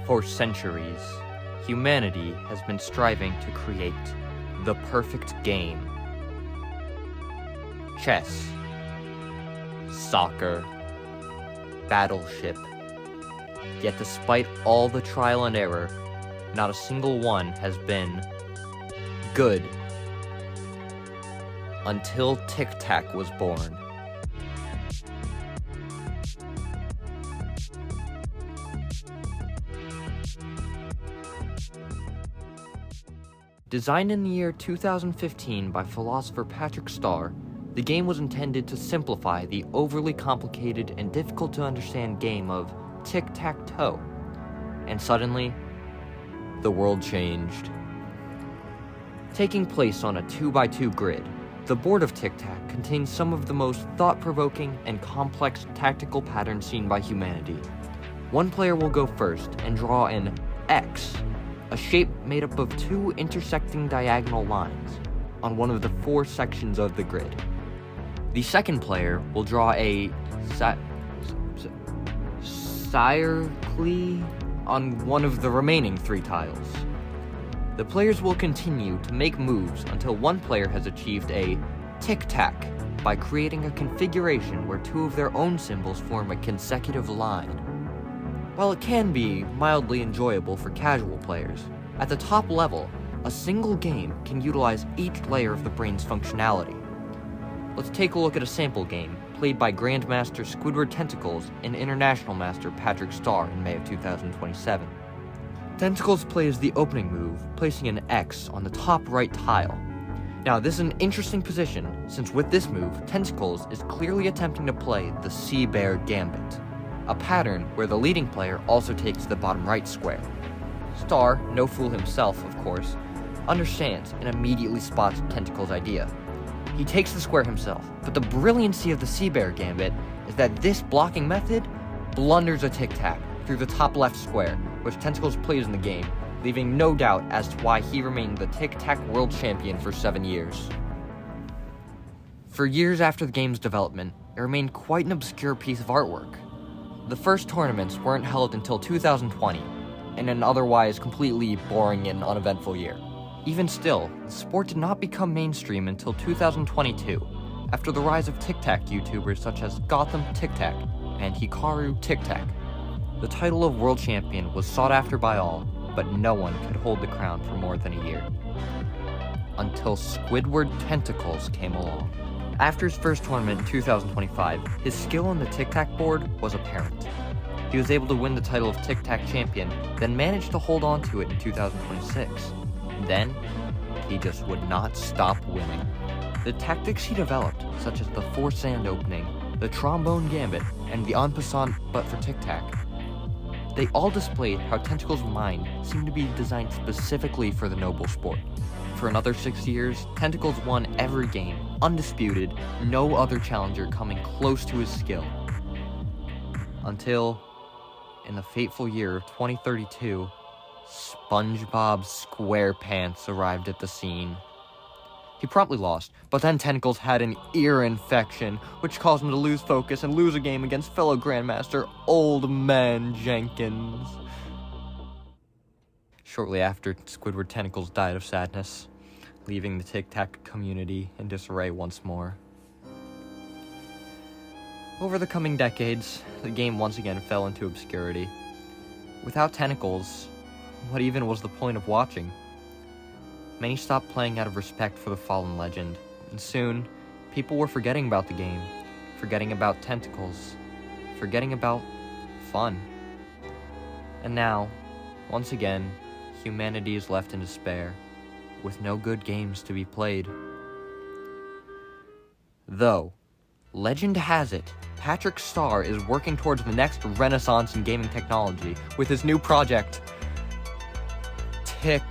For centuries, humanity has been striving to create the perfect game. Chess, soccer, battleship. Yet despite all the trial and error, not a single one has been good. Until Tic Tac was born. Designed in the year 2015 by philosopher Patrick Starr, the game was intended to simplify the overly complicated and difficult to understand game of tic-tac-toe. And suddenly, the world changed. Taking place on a 2x2 grid, the board of Tic Tac contains some of the most thought-provoking and complex tactical patterns seen by humanity. One player will go first and draw an X, a shape made up of two intersecting diagonal lines on one of the four sections of the grid. The second player will draw a circle on one of the remaining three tiles. The players will continue to make moves until one player has achieved a tic-tac by creating a configuration where two of their own symbols form a consecutive line. While it can be mildly enjoyable for casual players, at the top level, a single game can utilize each layer of the brain's functionality. Let's take a look at a sample game played by Grandmaster Squidward Tentacles and International Master Patrick Starr in May of 2027. Tentacles plays the opening move, placing an X on the top right tile. Now, this is an interesting position, since with this move, Tentacles is clearly attempting to play the Sea Bear Gambit, a pattern where the leading player also takes the bottom right square. Starr, no fool himself, of course, understands and immediately spots Tentacles' idea. He takes the square himself, but the brilliancy of the Sea Bear Gambit is that this blocking method blunders a tic-tac through the top left square, which Tentacles plays in the game, leaving no doubt as to why he remained the tic-tac world champion for 7 years. For years after the game's development, it remained quite an obscure piece of artwork. The first tournaments weren't held until 2020, in an otherwise completely boring and uneventful year. Even still, the sport did not become mainstream until 2022, after the rise of Tic Tac YouTubers such as Gotham Tic Tac and Hikaru Tic Tac. The title of world champion was sought after by all, but no one could hold the crown for more than a year. Until Squidward Tentacles came along. After his first tournament in 2025, his skill on the Tic Tac board was apparent. He was able to win the title of Tic Tac champion, then managed to hold on to it in 2026. Then, he just would not stop winning. The tactics he developed, such as the force sand opening, the trombone gambit, and the en passant but for Tic Tac, they all displayed how Tentacles' mind seemed to be designed specifically for the noble sport. For another 6 years, Tentacles won every game, undisputed, no other challenger coming close to his skill. Until, in the fateful year of 2032, Spongebob SquarePants arrived at the scene. He promptly lost, but then Tentacles had an ear infection, which caused him to lose focus and lose a game against fellow Grandmaster Old Man Jenkins. Shortly after, Squidward Tentacles died of sadness, leaving the Tic Tac community in disarray once more. Over the coming decades, the game once again fell into obscurity. Without Tentacles, what even was the point of watching? Many stopped playing out of respect for the fallen legend, and soon, people were forgetting about the game, forgetting about Tentacles, forgetting about fun. And now, once again, humanity is left in despair, with no good games to be played. Though, legend has it, Patrick Starr is working towards the next renaissance in gaming technology with his new project, Tic